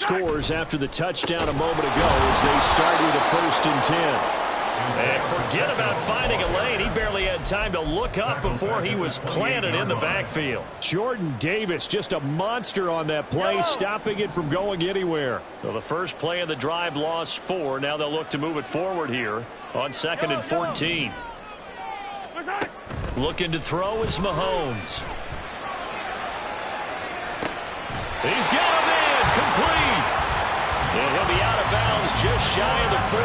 Scores after the touchdown a moment ago as they start with a 1st and 10. And forget about finding a lane. He barely had time to look up before he was planted in the backfield. Jordan Davis, just a monster on that play, stopping it from going anywhere. So the first play of the drive lost 4. Now they'll look to move it forward here on 2nd and 14. Looking to throw is Mahomes. He's got him in, complete. And he'll be out of bounds just shy of the 40.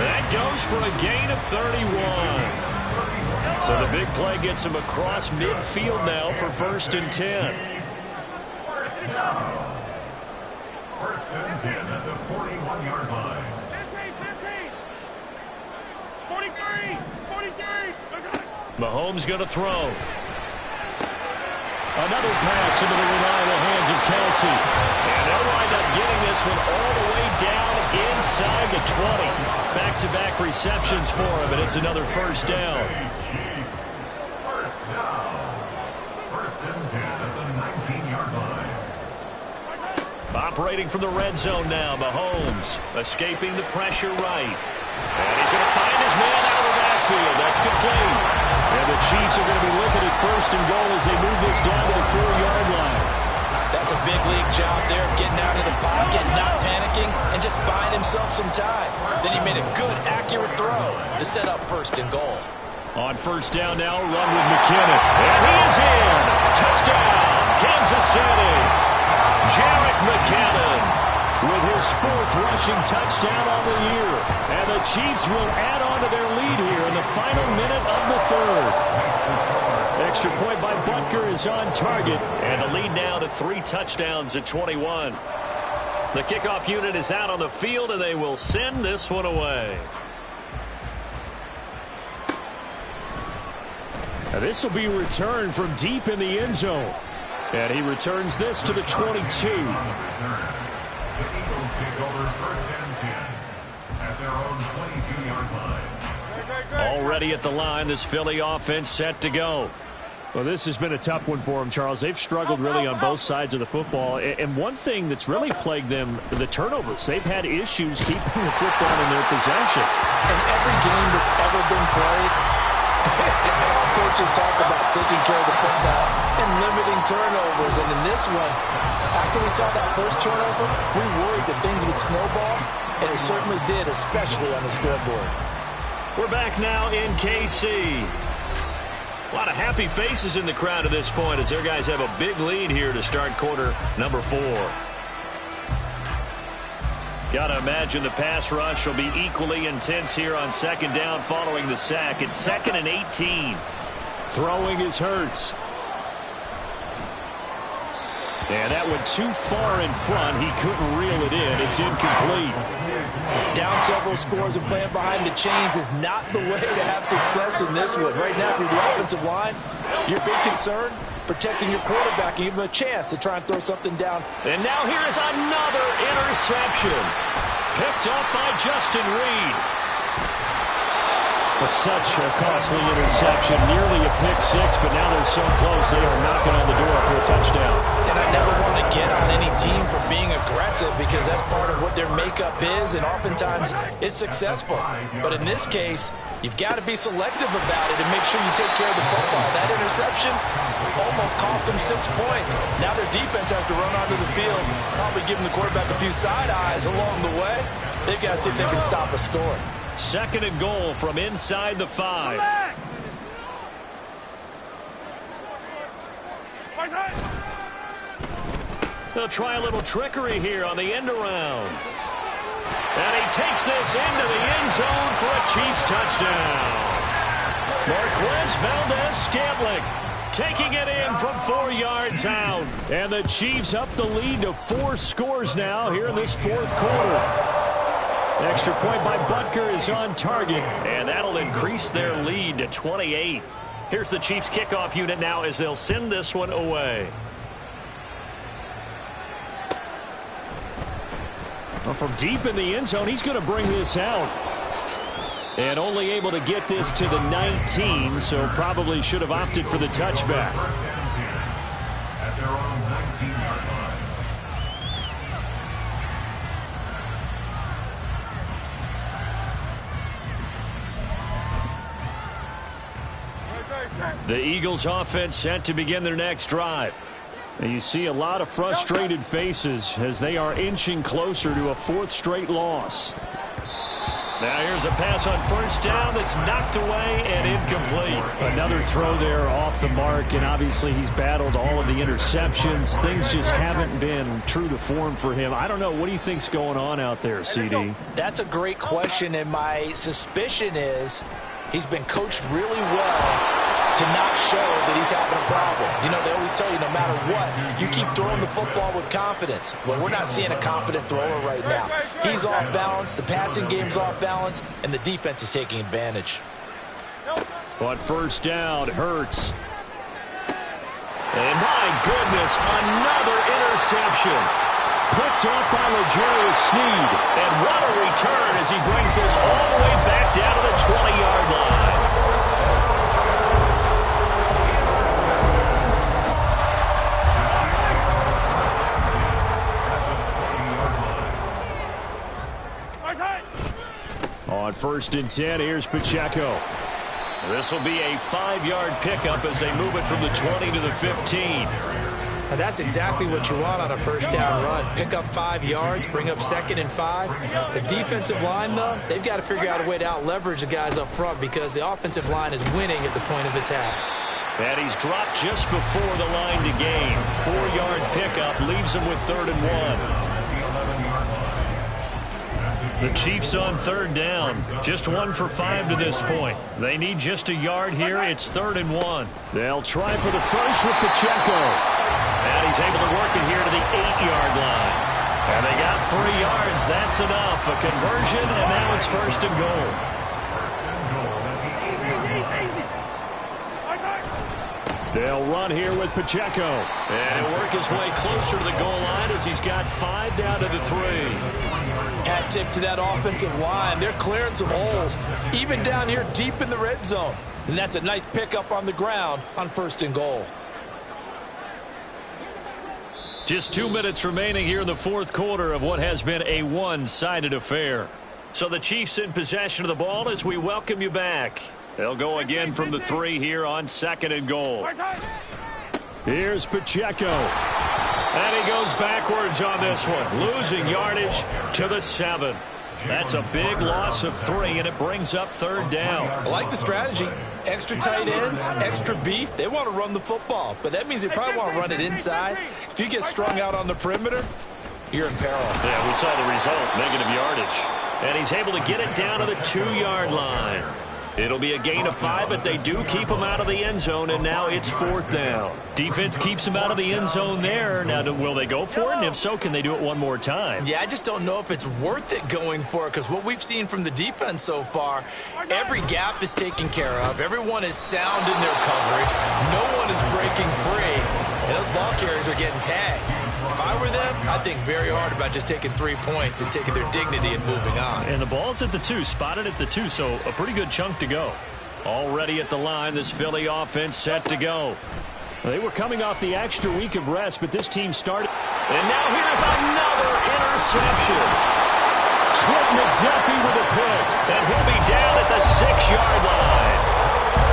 That goes for a gain of 31. So the big play gets him across midfield now for 1st and 10. 1st and 10 at the 41-yard line. 43. Mahomes going to throw. Another pass into the reliable hands of Kelsey. And they'll wind up getting this one all the way down inside the 20. Back-to-back receptions for him, and it's another 1st down. First down. 1st and 10 at the 19-yard line. Operating from the red zone now, Mahomes escaping the pressure right. And he's going to find his man out of the backfield. That's complete. And the Chiefs are going to be looking at 1st and goal as they move this down to the 4-yard line. That's a big league job there, getting out of the pocket, not panicking, and just buying himself some time. Then he made a good, accurate throw to set up 1st and goal. On 1st down now, run with McKinnon. And he is in. Touchdown, Kansas City. Jerick McKinnon with his 4th rushing touchdown on the year. And the Chiefs will add on to their lead here in the final minute of the 3rd. Extra point by Butker is on target. And the lead now to 3 touchdowns at 21. The kickoff unit is out on the field, and they will send this one away. Now this will be returned from deep in the end zone. And he returns this to the 22. The Eagles take over 1st and 10 at their own 22-yard line. Already at the line, this Philly offense set to go. Well, this has been a tough one for them, Charles. They've struggled really on both sides of the football. And one thing that's really plagued them, the turnovers. They've had issues keeping the football in their possession. In every game that's ever been played, all coaches talk about taking care of the football and limiting turnovers. And in this one, after we saw that first turnover, we worried that things would snowball, and it certainly did, especially on the scoreboard. We're back now in KC. A lot of happy faces in the crowd at this point as their guys have a big lead here to start quarter number 4. Got to imagine the pass rush will be equally intense here on 2nd down following the sack. It's 2nd and 18. Throwing is Hurts. And that went too far in front. He couldn't reel it in. It's incomplete. Down several scores and playing behind the chains is not the way to have success in this one. Right now, if you're the offensive line, your big concern, protecting your quarterback and give him a chance to try and throw something down. And now here is another interception. Picked up by Justin Reed. With such a costly interception, nearly a pick-6, but now they're so close they are knocking on the door for a touchdown. And I never want to get on any team for being aggressive because that's part of what their makeup is, and oftentimes it's successful. But in this case, you've got to be selective about it and make sure you take care of the football. That interception almost cost them 6 points. Now their defense has to run onto the field, probably giving the quarterback a few side eyes along the way. They've got to see if they can stop a score. 2nd and goal from inside the 5. They'll try a little trickery here on the end around. And he takes this into the end zone for a Chiefs touchdown. Marquez Valdez-Scantling taking it in from 4 yards out. And the Chiefs up the lead to 4 scores now here in this 4th quarter. Extra point by Butker is on target, and that'll increase their lead to 28. Here's the Chiefs kickoff unit now as they'll send this one away. Well, from deep in the end zone, he's going to bring this out. And only able to get this to the 19, so probably should have opted for the touchback. At their own 19-yard line. The Eagles offense set to begin their next drive. And you see a lot of frustrated faces as they are inching closer to a fourth straight loss. Now here's a pass on first down that's knocked away and incomplete. Another throw there off the mark, and obviously he's battled all of the interceptions. Things just haven't been true to form for him. I don't know. What do you think's going on out there, CD? That's a great question, and my suspicion is he's been coached really well to not show that he's having a problem. You know, they always tell you no matter what, you keep throwing the football with confidence. Well, we're not seeing a confident thrower right now. He's off balance, the passing game's off balance, and the defense is taking advantage. But first down, Hurts. And my goodness, another interception. Picked off by L'Jarius Sneed. And what a return as he brings this all the way back down to the 20-yard line. On first and 10, here's Pacheco. This will be a 5-yard pickup as they move it from the 20 to the 15. And that's exactly what you want on a first down run. Pick up 5 yards, bring up 2nd and 5. The defensive line, though, they've got to figure out a way to out-leverage the guys up front because the offensive line is winning at the point of attack. And he's dropped just before the line to gain. 4-yard pickup leaves him with 3rd and 1. The Chiefs on 3rd down. Just 1 for 5 to this point. They need just a yard here. It's 3rd and 1. They'll try for the first with Pacheco. And he's able to work it here to the 8-yard line. And they got 3 yards. That's enough. A conversion, and now it's 1st and goal. They'll run here with Pacheco. And he'll work his way closer to the goal line as he's got 5 down to the 3. Hat tip to that offensive line. They're clearing some holes, even down here deep in the red zone. And that's a nice pickup on the ground on 1st and goal. Just 2 minutes remaining here in the 4th quarter of what has been a one-sided affair. So the Chiefs in possession of the ball as we welcome you back. They'll go again from the 3 here on 2nd and goal. Here's Pacheco. And he goes backwards on this one, losing yardage to the 7. That's a big loss of 3, and it brings up 3rd down. I like the strategy. Extra tight ends, extra beef. They want to run the football, but that means they probably want to run it inside. If you get strung out on the perimeter, you're in peril. Yeah, we saw the result, negative yardage. And he's able to get it down to the 2-yard line. It'll be a gain of 5, but they do keep him out of the end zone, and now it's 4th down. Defense keeps him out of the end zone there. Now, will they go for it? And if so, can they do it one more time? Yeah, I just don't know if it's worth it going for it because what we've seen from the defense so far, every gap is taken care of. Everyone is sound in their coverage. No one is breaking free, and those ball carriers are getting tagged. If I were them, I'd think very hard about just taking 3 points and taking their dignity and moving on. And the ball's at the 2, spotted at the 2, so a pretty good chunk to go. Already at the line, this Philly offense set to go. They were coming off the extra week of rest, but this team started. And now here's another interception. Trent McDuffie with a pick, and he'll be down at the 6-yard line.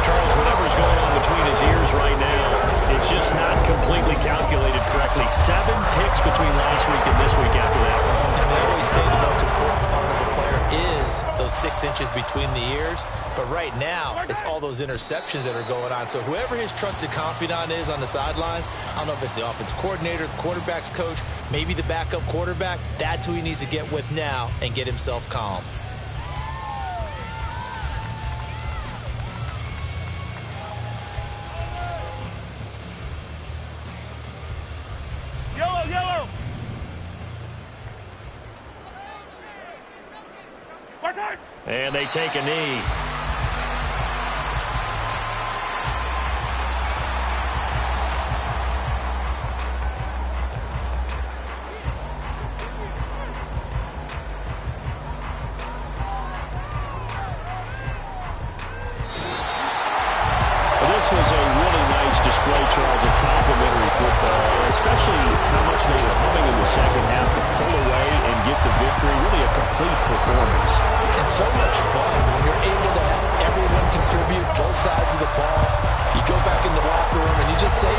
Charles, whatever's going on between his ears right now, it's just not completely calculated correctly. 7 picks between last week and this week after that one. And they always say the most important part of a player is those 6 inches between the ears. But right now, it's all those interceptions that are going on. So whoever his trusted confidant is on the sidelines, I don't know if it's the offensive coordinator, the quarterback's coach, maybe the backup quarterback, that's who he needs to get with now and get himself calm. Yellow. And they take a knee. This was a really nice display, Charles, of complimentary football, especially how much they were humming in the second half to pull away and get the victory. Really a complete performance. And so much fun when you're able to have everyone contribute both sides of the ball. You go save